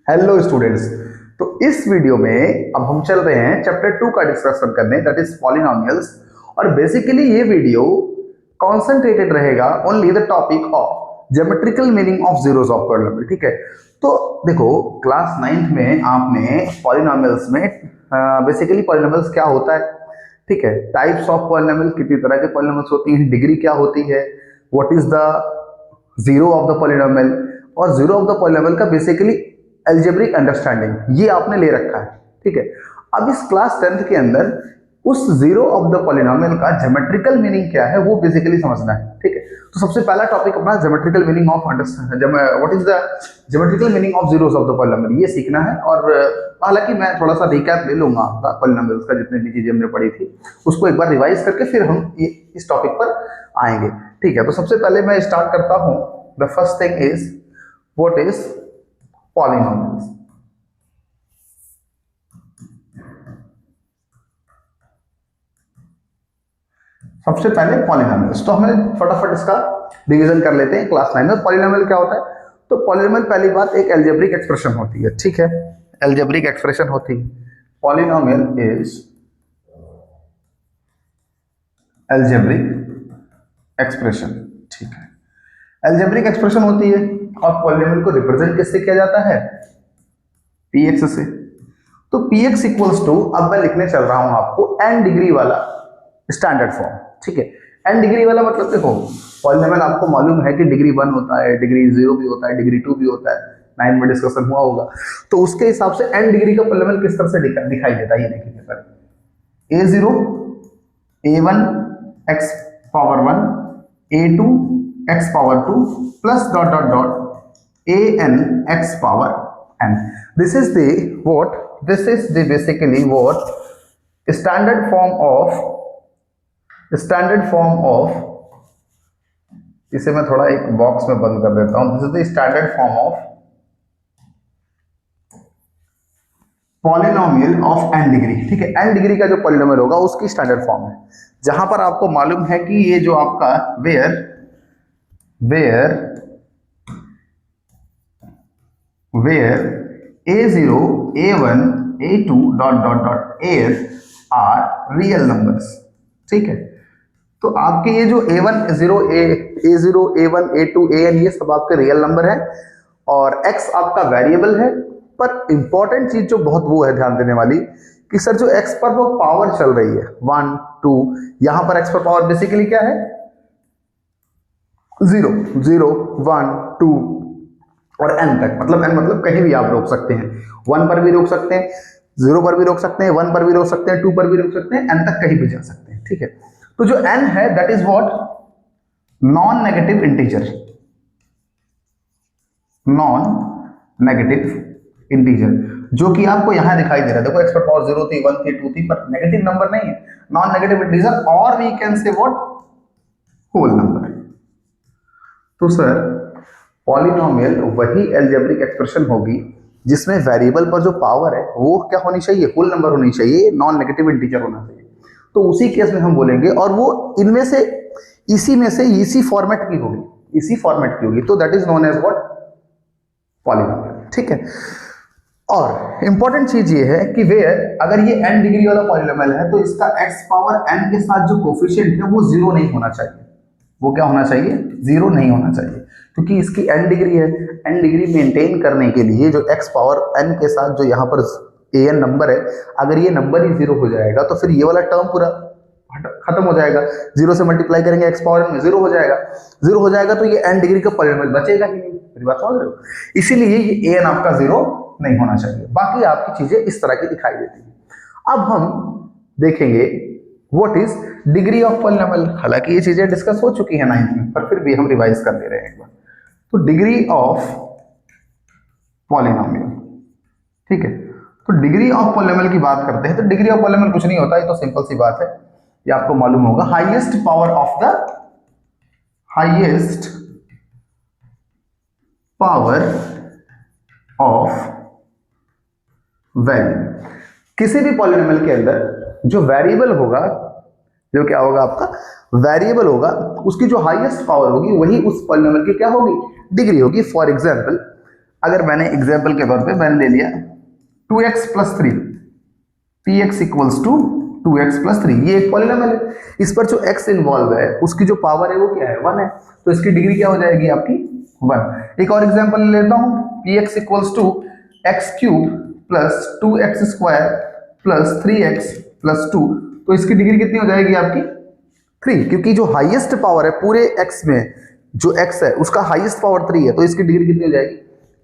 Hello students. तो इस video में अब हम चल रहे हैं चैप्टर 2 का डिस्कशन करने, दैट इज पॉलिनोमियल्स। और बेसिकली ये वीडियो कॉन्सेंट्रेटेड रहेगा only the topic of geometrical meaning of zeros of polynomial. ठीक है, तो देखो क्लास 9th में आपने पॉलिनोमियल्स में बेसिकली पॉलिनोमियल्स क्या होता है, ठीक है, टाइप्स ऑफ पॉलिनोमियल, कितनी तरह के पॉलिनोमियल्स होती हैं, डिग्री क्या होती है, what is the zero of the polynomial, और जीरो ऑफ द पॉलिनोमियल का बेसिकली एल्जेब्रिक अंडरस्टैंडिंग ये आपने ले रखा है। ठीक है, अब इस क्लास 10th के अंदर उस जीरो ऑफ द पॉलिनोमियल का ज्योमेट्रिकल मीनिंग क्या है वो बेसिकली समझना है। ठीक है, तो सबसे पहला टॉपिक अपना geometrical meaning of what is the geometrical meaning of zeros of the polynomial, ये सीखना है। और हालांकि मैं थोड़ा सा रिकैप ले लूंगा आपका पॉलिनोमियल्स का, जितनी भी चीजें हमने पढ़ी थी उसको एक बार रिवाइज करके फिर हम इस टॉपिक पर आएंगे। ठीक है, तो सबसे पहले मैं स्टार्ट करता हूं। The first thing is what is polynomials. सबसे पहले पॉलिनोमियल्स, तो हमें फटाफट इसका डिवीजन कर लेते हैं क्लास 9 में। पॉलिनोमियल क्या होता है? तो पॉलिनोमियल पहली बात एक एल्जेब्रिक एक्सप्रेशन होती है। ठीक है, एल्जेब्रिक एक्सप्रेशन होती है। Polynomial is algebraic expression. ठीक है, एल्जेब्रिक एक्सप्रेशन होती है और पॉलिनोमियल को रिप्रेजेंट किससे किया जाता है? px से। तो px इक्वल्स टू, अब मैं लिखने चल रहा हूं आपको n डिग्री वाला स्टैंडर्ड फॉर्म। ठीक है, n डिग्री वाला मतलब देखो पॉलिनोमियल आपको मालूम है कि डिग्री 1 होता है, डिग्री 0 भी होता है, डिग्री 2 भी होता है, 9 में डिस्कशन हुआ होगा। तो उसके हिसाब से n डिग्री का पॉलिनोमियल किस तरह से दिखाई देता है ये देखेंगे पहले। a0 a1 x power 1 a2 x power 2 plus dot dot dot an x power n। this is the what this is the basically what standard form of इसे मैं थोड़ा एक बॉक्स में बंद कर देता हूं। This is the standard form of polynomial of n degree. ठीक है, n डिग्री का जो पॉलिनोमियल होगा उसकी स्टैंडर्ड फॉर्म है, जहां पर आपको मालूम है कि ये जो आपका where a0 a1 a2 dot dot dot an are real numbers. ठीक है, तो आपके ये जो a1 a0 a1 a2 an ये सब आपके रियल नंबर है और x आपका वेरिएबल है। पर इंपॉर्टेंट चीज जो बहुत वो है ध्यान देने वाली कि सर जो x पर वो पावर चल रही है 1 2, यहां पर x पर पावर बेसिकली क्या है? 0 0 1 2 और n तक, मतलब n मतलब कहीं भी आप रोक सकते हैं। 1 पर भी रोक सकते हैं, 0 पर भी रोक सकते हैं, 1 पर भी रोक सकते हैं, 2 पर भी रोक सकते हैं, n तक कहीं भी जा सकते हैं। ठीक है, तो जो n है that is what non negative integer. Non negative integer जो कि आपको यहां दिखाई दे रहा है। देखो x पर पावर 0 थी, 1 थी, 2 थी, पर नेगेटिव नंबर नहीं है, नॉन नेगेटिव इंटीजर, और we can say what whole number. तो सर पॉलिनोमियल वही एल्जेब्रिक एक्सप्रेशन होगी जिसमें वेरिएबल पर जो पावर है वो क्या होनी चाहिए? होल नंबर होनी चाहिए, नॉन नेगेटिव इंटीजर होना चाहिए। तो उसी केस में हम बोलेंगे, और वो इनमें से इसी फॉर्मेट की होगी, तो that is known as what polynomial. ठीक है, और इंपॉर्टेंट चीज ये है कि वेयर अगर ये n डिग्री वाला पॉलिनोमियल है तो इसका x पावर n के साथ जो कोफिशिएंट है वो 0 नहीं होना चाहिए। वो क्या होना चाहिए? 0 नहीं होना चाहिए, क्योंकि इसकी n डिग्री है। n डिग्री मेंटेन करने के लिए जो x पावर n के साथ जो यहाँ पर an नंबर है, अगर ये नंबर ही 0 हो जाएगा तो फिर ये वाला टर्म पूरा खत्म हो जाएगा। 0 से मल्टीप्लाई करेंगे x पावर n में 0 हो जाएगा। 0 हो जाएगा तो ये n डिग्री का पॉलिनोमियल बचेगा ही नहीं। मेरी बात समझ रहे हो? इसीलिए ये an आपका 0 नहीं होना चाहिए। बाकी आपकी चीजें इस तरह की दिखाई देती हैं। अब हम देखेंगे what is degree of polynomial. हालांकि ये चीजें डिस्कस हो चुकी है 9th में, पर फिर भी हम रिवाइज कर ले रहे हैं एक बार। तो डिग्री ऑफ पॉलिनोमियल, ठीक है, तो डिग्री ऑफ पॉलिनोमियल की बात करते हैं। तो डिग्री ऑफ पॉलिनोमियल कुछ नहीं होता, ये तो सिंपल सी बात है, ये आपको मालूम होगा। Highest power of value. किसी भी पॉलिनोमियल के अंदर जो वेरिएबल होगा, जो क्या होगा आपका वेरिएबल होगा, उसकी जो हाईएस्ट पावर होगी वही उस पॉलिनोमियल की क्या होगी? डिग्री होगी। फॉर एग्जांपल अगर मैंने एग्जाम्पल के तौर पे मैंने ले लिया 2x plus 3, px equals to 2x plus 3, ये एक पॉलिनोमियल है, इस पर जो x इन्वॉल्व है उसकी जो पावर है वो क्या है 1 है, तो इसकी डिग्री क्या हो जाएगी आपकी 1। एक और एग्जाम्पल लेता हूँ, px equals to x cube plus 2x square plus 3x plus 2, तो इसकी डिग्री कितनी हो जाएगी आपकी 3, क्योंकि जो हाईएस्ट पावर है पूरे x में, जो x है उसका हाईएस्ट पावर 3 है, तो इसकी डिग्री कितनी हो जाएगी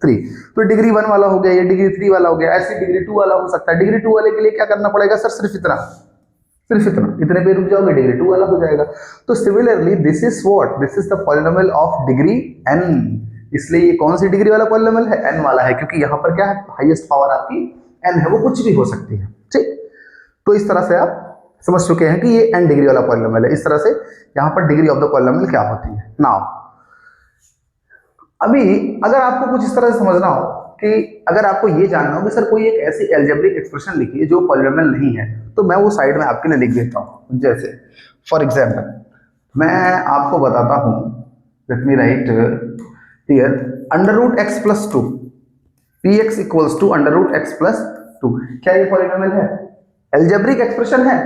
3। तो डिग्री 1 वाला हो गया, ये डिग्री 3 वाला हो गया, ऐसी डिग्री 2 वाला हो सकता है। डिग्री 2 वाले के लिए क्या करना पड़ेगा सर, सिर्फ इतना इतने पे रुक जाओगे, डिग्री 2 वाला हो जाएगा। तो similarly this is what, this is the polynomial of degree n, इसलिए ये कौन सी डिग्री वाला पॉलिनोमियल है, n वाला है, क्योंकि यहाँ पर क्या है हाईएस्ट पावर आपकी n है, वो कुछ भी हो सकती है, ठीक। तो इस तरह से आप समझ चुके हैं कि ये n डिग्री वाला पॉलिनोमियल है। इस तरह से यहाँ पर डिग्री ऑफ द पॉलिनोमियल क्या होती है। नाउ अभी अगर आपको कुछ इस तरह से समझना हो कि अगर आपको ये जानना हो कि सर कोई एक ऐसी एल्जेब्रिक एक्सप्रेशन लिखी है जो पॉलिनोमियल नहीं है, तो मैं वो साइड में आपके लिए लिख देता हूँ। जैसे फॉर एग्जाम्पल मैं आपको बताता हूँ, let me write here under root x plus 2, p x equals to under root x plus 2। क्या ये पॉलिनोमियल है, एल्जेब्रिक एक्सप्रेशन है?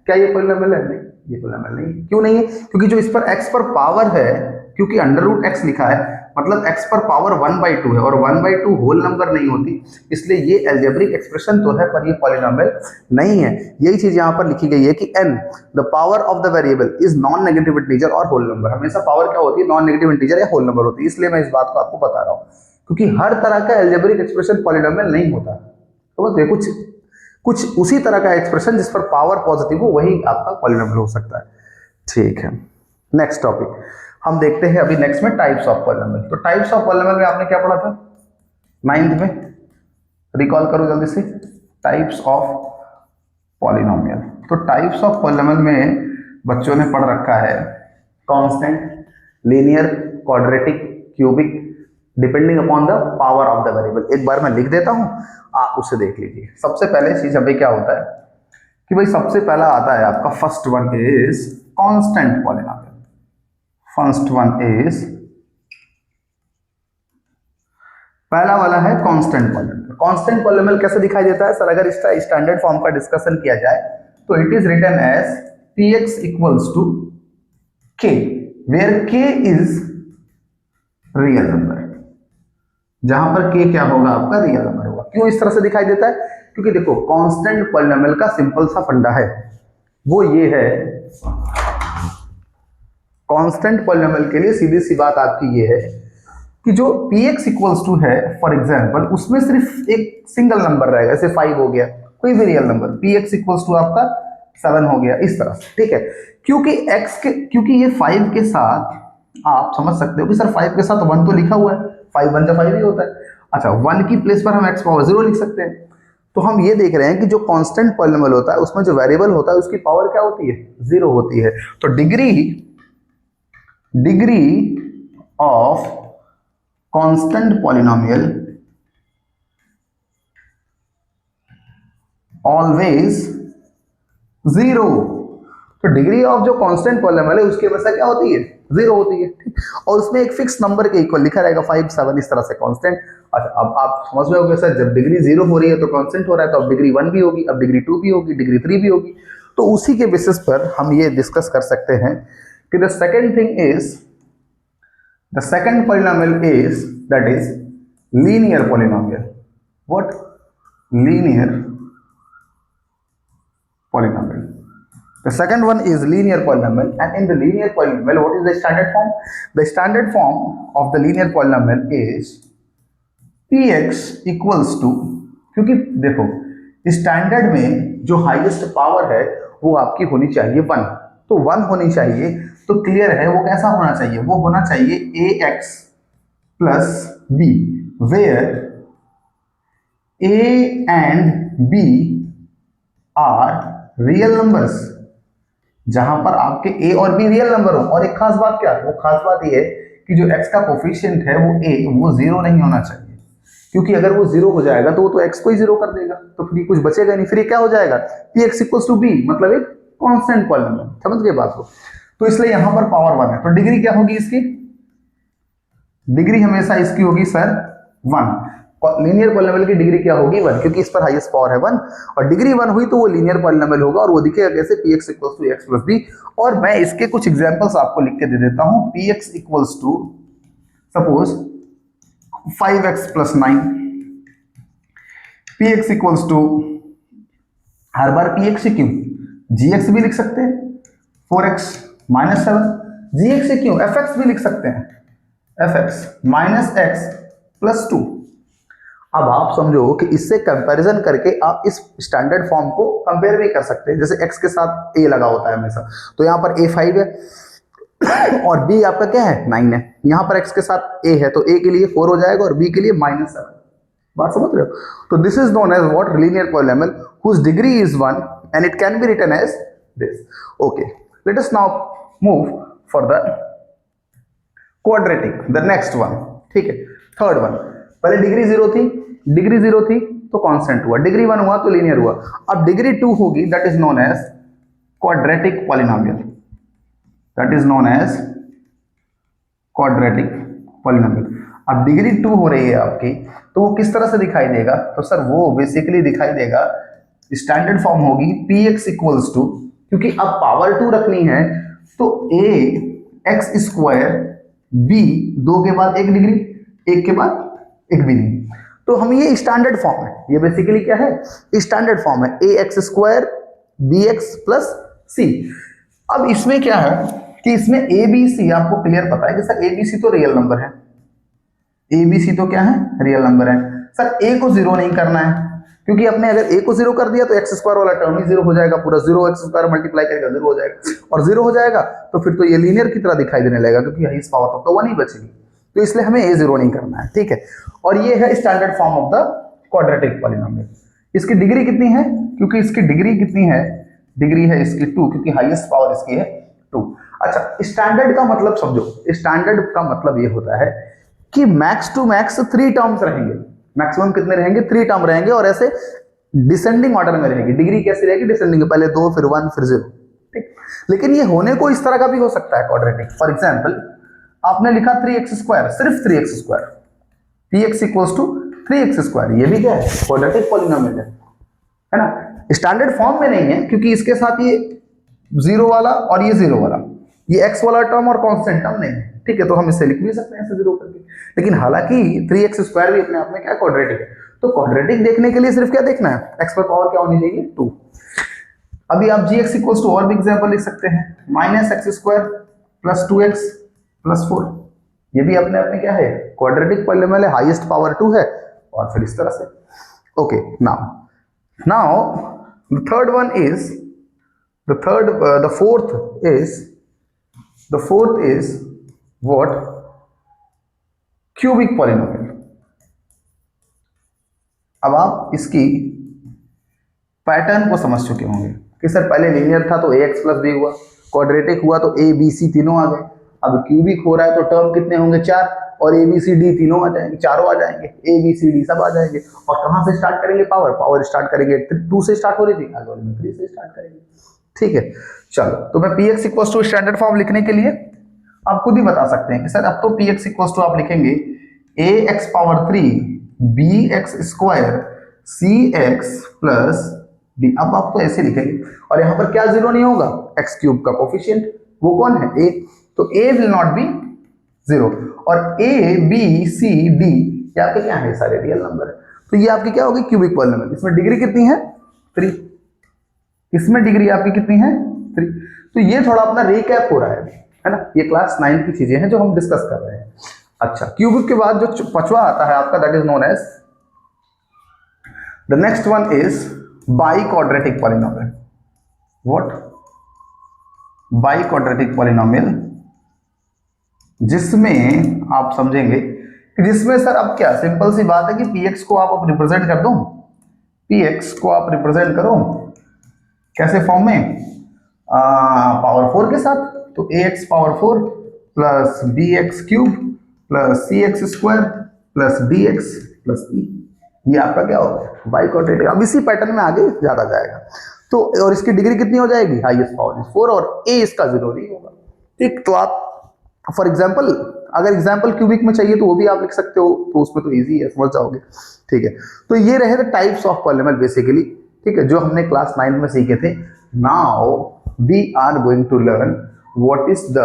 क्या ये पॉलिनोमियल है? नहीं, ये पॉलिनोमियल नहीं। क्यों नहीं है? क्योंकि जो इस पर x पर पावर है, क्योंकि अंडर रूट एक्स लिखा है मतलब x पर पावर 1/2 है और 1/2 होल नंबर नहीं होती, इसलिए ये एल्जेब्रिक एक्सप्रेशन तो है पर ये पॉलिनोमियल नहीं है। यही चीज यहाँ पर लिखी गई है कि n the power of the variable is non negative integer और होल नंबर। हमेशा पावर क्या होती है, नॉन नेगेटिव इंटीजर या होल नंबर होती है। इसलिए मैं इस बात को आपको बता रहा हूँ, क्योंकि हर तरह का एल्जेब्रिक एक्सप्रेशन पॉलिनोमियल नहीं होता। तो कुछ उसी तरह का एक्सप्रेशन जिस पर पावर पॉजिटिव हो वही आपका पॉलिनोमियल हो सकता है। ठीक है, नेक्स्ट टॉपिक हम देखते हैं अभी नेक्स्ट में टाइप्स ऑफ पॉलिनोमियल। तो टाइप्स ऑफ पॉलिनोमियल में आपने क्या पढ़ा था 9th में, रिकॉल करो जल्दी से, टाइप्स ऑफ पॉलिनोमियल। तो टाइप्स ऑफ पॉलिनोमियल में बच्चों ने पढ़ रखा है constant, linear, quadratic, cubic, depending upon the power of the variable. एक बार मैं लिख देता हूं, आप उसे देख लीजिए। सबसे पहले चीज अभी क्या होता है कि भाई सबसे पहला आता है आपका first one is constant polynomial. First one is, पहला वाला है कांस्टेंट पॉलिनोमियल। कांस्टेंट पॉलिनोमियल कैसे दिखाई देता है सर, अगर इसका स्टैंडर्ड फॉर्म का डिस्कशन किया जाए तो it is written as px equals to k, where k is real number. जहां पर k क्या होगा आपका रियल नंबर होगा। क्यों इस तरह से दिखाई देता है, क्योंकि देखो कांस्टेंट पॉलिनोमियल का सिंपल सा फंडा है, वो ये है, कांस्टेंट पॉलिनोमियल के लिए सीधी सी बात आपकी ये है कि जो px इक्वल्स टू है फॉर एग्जांपल, उसमें सिर्फ एक सिंगल नंबर रहेगा, जैसे 5 हो गया, कोई भी real number, px equals to आपका 7 हो गया, इस तरह से। ठीक है, क्योंकि ये 5 के साथ आप समझ सकते हो कि सर 5 के साथ 1 तो लिखा हुआ है, 5 1 5 ही होता है। अच्छा, 1 की प्लेस पर हम x पावर 0 लिख सकते हैं। तो हम ये देख रहे हैं कि जो कांस्टेंट पॉलिनोमियल होता है उसमें जो वेरिएबल होता है उसकी पावर क्या होती है, 0 होती है। तो degree of constant polynomial always 0। तो डिग्री ऑफ जो कांस्टेंट पॉलिनोमियल है उसकी हमेशा क्या होती है, 0 होती है। ठीक, और उसमें एक फिक्स नंबर के इक्वल लिखा रहेगा 5 7 इस तरह से कांस्टेंट। अच्छा, अब आप समझ में होगा सर जब डिग्री 0 हो रही है तो कांस्टेंट हो रहा है, तो अब डिग्री 1 भी होगी, अब डिग्री 2 भी होगी, डिग्री 3 भी होगी। तो उसी के बेसिस पर हम ये डिस्कस कर सकते हैं कि the second thing is, the second polynomial is that is linear polynomial. What? Linear polynomial. The second one is linear polynomial, and in the linear polynomial what is the standard form? The standard form of the linear polynomial is px equals to, क्योंकि देखो standard में जो highest power है वो आपकी होनी चाहिए 1, तो 1 होनी चाहिए। तो क्लियर है वो कैसा होना चाहिए, वो होना चाहिए ax plus b, where a and b are real numbers, जहां पर आपके a और b रियल नंबर हो। और एक खास बात क्या है, वो खास बात ये है कि जो x का कोफिशिएंट है वो a, वो 0 नहीं होना चाहिए, क्योंकि अगर वो 0 हो जाएगा तो वो तो x को ही 0 कर देगा, तो फिर कुछ बचेगा नहीं। फिर ये क्या हो जाएगा, px इक्वल्स टू b, मतलब एक कांस्टेंट पॉलिनोमियल। समझ गए बात को? तो इसलिए यहां पर पावर 1 है, तो डिग्री क्या होगी इसकी, डिग्री हमेशा इसकी होगी सर 1। लीनियर पॉलिनोमियल की डिग्री क्या होगी 1, क्योंकि इस पर हाईएस्ट पावर है 1 और डिग्री 1 हुई तो वो लीनियर पॉलिनोमियल होगा और वो दिखेगा कैसे, px equals to x plus b. और मैं इसके कुछ एग्जांपल्स आपको लिख के दे देता हूं। px equals to suppose 5x plus 9, px equals to हर बार px से क्यों gx भी लिख सकते हैं 4x माइनस 7, gx से क्यों fx भी लिख सकते हैं fx माइनस x प्लस 2। अब आप समझो कि इससे कंपैरिजन करके आप इस स्टैंडर्ड फॉर्म को कंपेयर भी कर सकते हैं। जैसे x के साथ a लगा होता है हमेशा, तो यहाँ पर a 5 है और b आपका क्या है 9 है। यहाँ पर x के साथ a है तो a के लिए 4 हो जाएगा और b के लिए माइनस 7। बात समझ रहे हो? तो this is known as what, linear polynomial whose degree is 1 and it can be written as this. Okay, let us now move for the quadratic, the next one. ठीक है, थर्ड वन। पहले degree 0 थी, degree 0 थी तो constant हुआ, degree 1 हुआ तो linear हुआ। अब डिग्री 2 होगी, that is known as quadratic polynomial, that is known as quadratic polynomial. अब डिग्री 2 हो रही है आपकी, तो वो किस तरह से दिखाई देगा? तो सर वो बेसिकली दिखाई देगा, स्टैंडर्ड फॉर्म होगी px इक्वल्स टू, क्योंकि अब पावर 2 रखनी है तो a x स्क्वायर b 2 के बाद 1 डिग्री, 1 के बाद 1 भी नहीं, तो हम ये स्टैंडर्ड फॉर्म है, ये बेसिकली क्या है स्टैंडर्ड फॉर्म है a x square b x plus c। अब इसमें क्या है कि इसमें a b c आपको क्लियर पता है कि सर a b c तो रियल नंबर है, a b c तो क्या है रियल नंबर है। सर a को 0 नहीं करना है, क्योंकि आपने अगर a को 0 कर दिया तो x स्क्वायर वाला टर्म ही 0 हो जाएगा, पूरा 0 x स्क्वायर मल्टीप्लाई करेगा 0 हो जाएगा, और 0 हो जाएगा तो फिर तो ये लीनियर की तरह दिखाई देने लगेगा, क्योंकि हाईएस्ट पावर तब तो 1 ही बचेगी, तो इसलिए हमें a 0 नहीं करना है। ठीक है, और ये है standard form of the quadratic polynomial. इसकी डिग्री कितनी है? क्योंकि इसकी डिग्री कितनी है, डिग्री है इसकी 2, क्योंकि हाईएस्ट पावर इसकी है 2। अच्छा, स्टैंडर्ड का मतलब समझो, स्टैंडर्ड का मतलब ये होता है कि मैक्स टू मैक्स 3 टर्म्स रहेंगे, मैक्सिमम कितने रहेंगे 3 टर्म रहेंगे, और ऐसे डिसेंडिंग ऑर्डर में रहेगी। डिग्री कैसी रहेगी डिसेंडिंग, पहले 2 फिर 1 फिर 0। ठीक, लेकिन ये होने को इस तरह का भी हो सकता है क्वाड्रेटिक। फॉर एग्जांपल आपने लिखा 3x स्क्वायर, सिर्फ 3x square, px equals to 3x square, ये भी क्या है क्वाड्रेटिक पॉलिनोमियल है ना। स्टैंडर्ड फॉर्म में नहीं है क्योंकि इसके साथ ये 0 वाला और ये 0 वाला, ये x वाला टर्म और कांस्टेंट टर्म नहीं है। ठीक है, तो हम इसे लिख भी सकते हैं ऐसे 0 करके, लेकिन हालांकि 3x स्क्वायर भी अपने आप में क्या क्वाड्रेटिक है। तो क्वाड्रेटिक देखने के लिए सिर्फ क्या देखना है, x पर पावर क्या होनी चाहिए 2। अभी आप gx इक्वल्स टू और भी एग्जांपल लिख सकते हैं, minus x square plus 2x plus 4, ये भी अपने आप में क्या है क्वाड्रेटिक पॉलिनोमियल है, हाईएस्ट पावर 2 है, और फिर इस तरह से। Okay, now the third one is the fourth is what, cubic polynomial. अब आप इसकी पैटर्न को समझ चुके होंगे कि सर पहले लीनियर था तो ax प्लस b हुआ, क्वाड्रेटिक हुआ तो a b c तीनों आ गए। अब क्यूबिक हो रहा है तो टर्म कितने होंगे 4, और a b c d तीनों आ जाएंगे, चारों आ जाएंगे, a b c d सब आ जाएंगे। और कहां से स्टार्ट करेंगे, पावर स्टार्ट करेंगे 2 से स्टार्ट हो रही थी, आगे वाले में 3 से स्टार्ट करेंगे। ठीक है, चलो, तो मैं px equals to standard form लिखने के लिए आप खुद ही बता सकते हैं कि सर अब तो px इक्वल्स टू आप लिखेंगे ax power 3 bx square cx plus d। अब आप तो ऐसे लिखेंगे, और यहाँ पर क्या 0 नहीं होगा, x क्यूब का कोफिशिएंट, वो कौन है a, तो a विल नॉट बी 0, और a b c d ये आपके क्या है सारे रियल नंबर है। तो ये आपकी क्या होगी क्यूबिक पॉलिनोमियल। इसमें डिग्री कितनी है 3, इसमें डिग्री आपकी कितनी है 3। तो ये थोड़ा अपना रिकैप हो रहा है ना, ये क्लास 9 की चीजें हैं जो हम डिस्कस कर रहे हैं। अच्छा, क्यूबिक के बाद जो पांचवा आता है आपका, that is known as the next one is bi quadratic polynomial. What, bi quadratic polynomial, जिसमें आप समझेंगे कि जिसमें सर अब क्या सिंपल सी बात है कि px को आप रिप्रेजेंट कर दो, px को आप रिप्रेजेंट करो कैसे फॉर्म में, पावर 4 के साथ, तो ax power 4 plus bx cube plus cx square plus dx plus e, ये आपका क्या होगा बाई क्वाड्रेटिक। अब इसी पैटर्न में आगे ज्यादा जाएगा, तो और इसकी डिग्री कितनी हो जाएगी, हाईएस्ट पावर इज 4, और a इसका 0 नहीं होगा। ठीक, तो आप फॉर एग्जाम्पल अगर एग्जाम्पल क्यूबिक में चाहिए तो वो भी आप लिख सकते हो, तो उसमें तो इजी है, समझ जाओगे। ठीक है, तो ये रहे the types of polynomial basically, ठीक है, जो हमने क्लास 9 में सीखे थे। Now we are going to learn what is the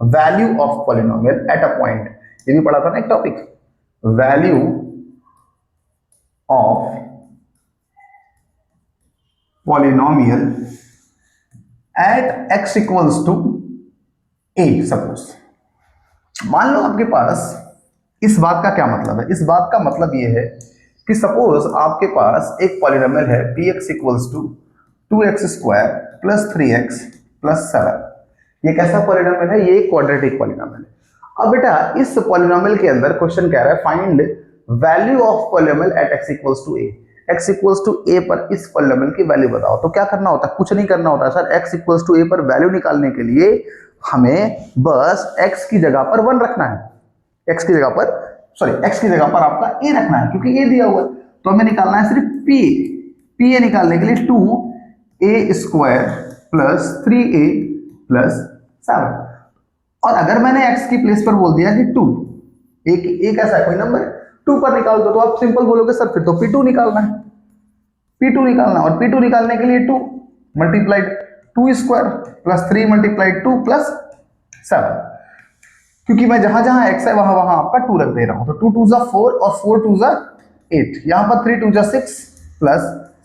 value of polynomial at a point. ये भी पढ़ा था ना एक topic, value of polynomial at x equals to a। Suppose मान लो आपके पास, इस बात का क्या मतलब है, इस बात का मतलब ये है कि सपोज आपके पास एक पॉलिनॉमियल है px equals to 2x square plus 3x plus 7। ये कैसा पॉलिनॉमियल है, ये क्वाड्रेटिक पॉलिनॉमियल है। अब बेटा इस पॉलिनॉमियल के अंदर क्वेश्चन कह रहा है find value of polynomial at x equals to a। x equals to a पर इस पॉलिनॉमियल की वैल्यू बताओ। तो क्या करना होता है, कुछ नहीं करना होता sir. x equals to a पर वैल्यू निकालने के लिए हमें बस x की जगह पर 1 रखना है। x की जगह पर, सॉरी, x की जगह पर आपका a रखना है क्योंकि a दिया हुआ है। तो हमें निकालना है सिर्फ p निकालने के लिए 2a square plus 3a plus 7। और अगर मैंने x की प्लेस पर बोल दिया कि 2, एक कैसा है, कोई नंबर है, 2 पर निकाल दो, तो आप सिंपल बोलोगे सर फिर तो p2 निकालना है, p2 निकालना। और p2 निकालने के लिए 2 multiplied 2 square plus 3 multiplied 2 plus 7, क्योंकि मैं जहां जहां x है वहां वहां आपका 2 रख दे रहा हूं। तो 2 2 जा 4 और 4 2 जा 8, यहां पर 3 2 जा 6 प्लस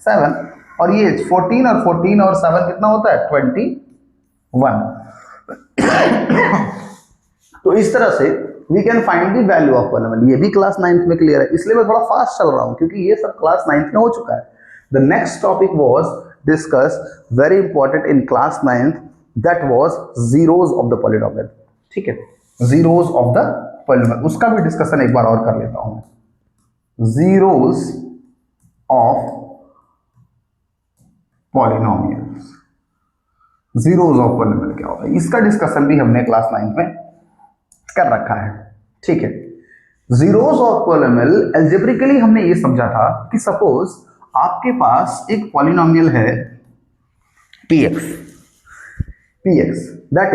7, और ये 14 और 14 और 7 कितना होता है 21। तो इस तरह से we can find the value of polynomial. ये भी क्लास 9th में क्लियर है, इसलिए मैं थोड़ा फास्ट चल रहा हूं क्योंकि ये सब क्लास 9th में हो चुका है। The next topic was discuss very important in class 9th, that was zeros of the polynomial. ठीक है, जीरोस ऑफ द पॉलिनॉमियल, उसका भी डिस्कशन एक बार और कर लेता हूं मैं। Zeros of polynomials, zeros of polynomial क्या होता है, इसका डिस्कशन भी हमने क्लास 9th में कर रखा है। ठीक है, जीरोस ऑफ पॉलिनॉमियल अलजेब्रिकली हमने ये समझा था कि सपोज आपके पास एक पॉलिनॉमियल है px, दैट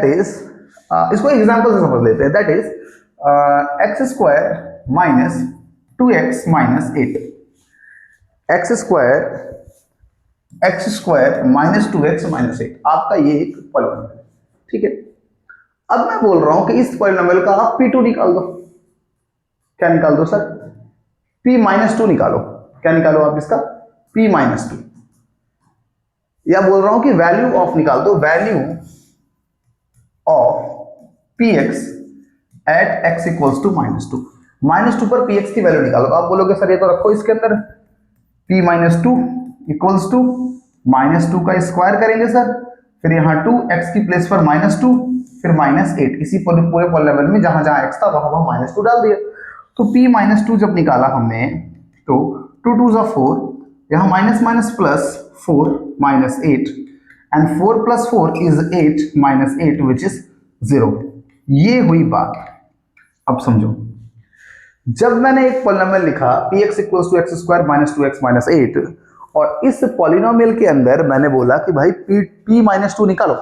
इज इसको एग्जांपल से समझ लेते हैं, that is x square minus 2x minus 8, x square minus 2x minus 8, आपका ये एक पॉलिनॉमियल है। ठीक है, अब मैं बोल रहा हूं कि इस पॉलिनॉमियल का आप p2 निकाल दो। क्या निकाल दो सर, p माइनस 2 निकालो। क्या निकालो आप इसका, p माइनस 2। या बोल रहा हूं कि वैल्यू ऑफ निकाल दो, value of px at x equals to minus 2। Minus 2 पर px की वैल्यू निकालो। तो आप बोलोगे सर ये तो रखो इसके अंदर, p minus 2 equals to minus 2 का स्क्वायर करेंगे सर, फिर यहाँ 2 x की प्लेस पर माइनस 2, फिर माइनस 8, इसी पूरे पॉलिनॉमियल में जहां जहां x था वहां वहां माइनस 2 डाल दिया। तो p माइनस 2 जब निकाला हमने तो 2 2 जा 4, यहाँ minus minus plus 4 minus 8, and 4 plus 4 is 8 minus 8 which is 0। ये हुई बात। अब समझो, जब मैंने एक पॉलिनॉमियल लिखा px equals to x square minus 2x minus 8, और इस पॉलिनॉमियल के अंदर मैंने बोला कि भाई p माइनस 2 निकालो।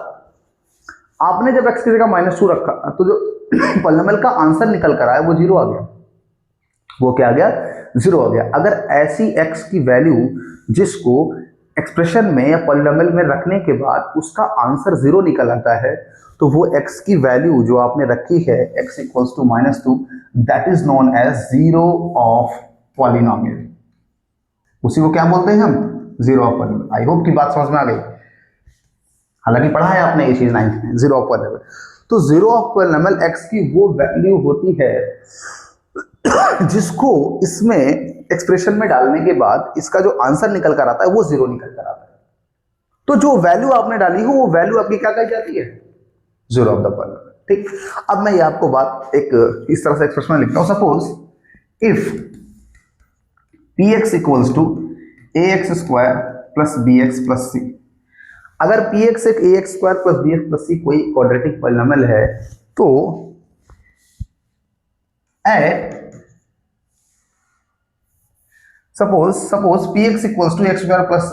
आपने जब x की जगह माइनस 2 रखा तो जो पॉलिनॉमियल का आंसर निकल कर आया वो 0 आ गया। वो क्या आ गया, 0 आ गया। अगर ऐसी x की वैल्यू जिसको एक्सप्रेशन में या पॉलिनॉमियल में रखने के बाद उसका आंसर 0 निकल आता है, तो वो x की वैल्यू जो आपने रखी है x equals to minus 2, that is known as zero of polynomial. उसी को क्या बोलते हैं हम, zero of polynomial. I hope की बात समझ में आ गई, हालांकि पढ़ा है आपने ये चीज 9th में, जीरो ऑफ पॉलिनॉमियल। तो जीरो ऑफ पॉलिनॉमियल x की वो वैल्यू होती है जिसको इसमें एक्सप्रेशन में डालने के बाद इसका जो आंसर निकल कर आता है वो 0 निकल कर आता है। तो जो वैल्यू आपने डाली हो वो वैल्यू आपकी क्या कही जाती है, जीरो ऑफ द पॉलिनॉमियल। ठीक, अब मैं ये आपको बात एक इस तरह से एक्सप्रेशन में लिखता हूं। Suppose if px equals to ax square plus bx plus c, अगर px एक ax square plus bx plus c कोई क्वाड्रेटिक पॉलिनॉमियल है, तो at suppose px equals to x square plus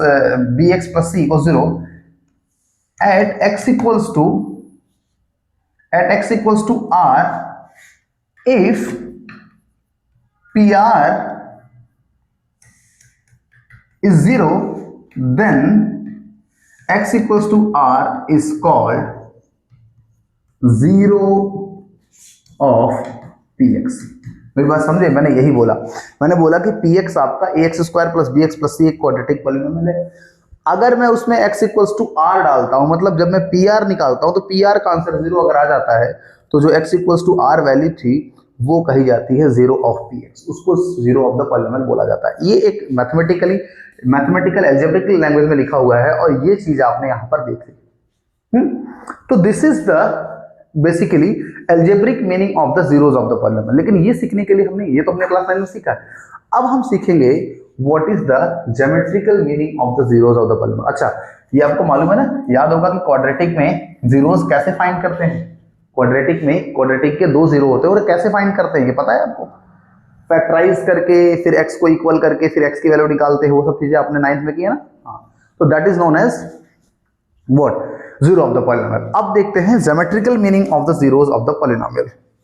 bx plus c equals 0 at x equals to at x equals to r if PR is 0, then x equals to r is called 0 of px। मेरी बात समझे? मैंने यही बोला, मैंने बोला कि px आपका ax square plus bx plus c एक क्वाड्रेटिक पॉलिनोमियल है। अगर मैं उसमें x इक्वल्स टू r डालता हूं, मतलब जब मैं pr निकालता हूं, तो pr का आंसर 0 अगर आ जाता है तो जो x equals to r value थी वो कही जाती है 0 ऑफ px, उसको 0 ऑफ द पॉलिनोमियल बोला जाता है। ये एक मैथमेटिकल एल्जेब्रिकल लैंग्वेज में लिखा हुआ है और ये चीज आपने यहां पर देख ली। तो this is the basically algebraic meaning of the zeros of the polynomial. लेकिन ये सीखने के लिए हमने ये तो अपने क्लास 9 में सीखा है, अब हम सीखेंगे what is the geometrical meaning of the zeros of the polynomial. अच्छा, ये आपको मालूम है ना, याद होगा कि क्वाड्रेटिक में जीरोस कैसे फाइंड करते हैं। क्वाड्रेटिक के 2 जीरो होते हैं और कैसे फाइंड करते हैं ये पता है आपको? फैक्टराइज करके, फिर x को इक्वल करके, फिर x की वैल्यू निकालते हैं, वो सब चीजें आपने 9th में की है ना। हाँ, तो that is known as what? Zero of the polynomial. अब देखते हैं geometrical meaning of the zeros of the polynomial.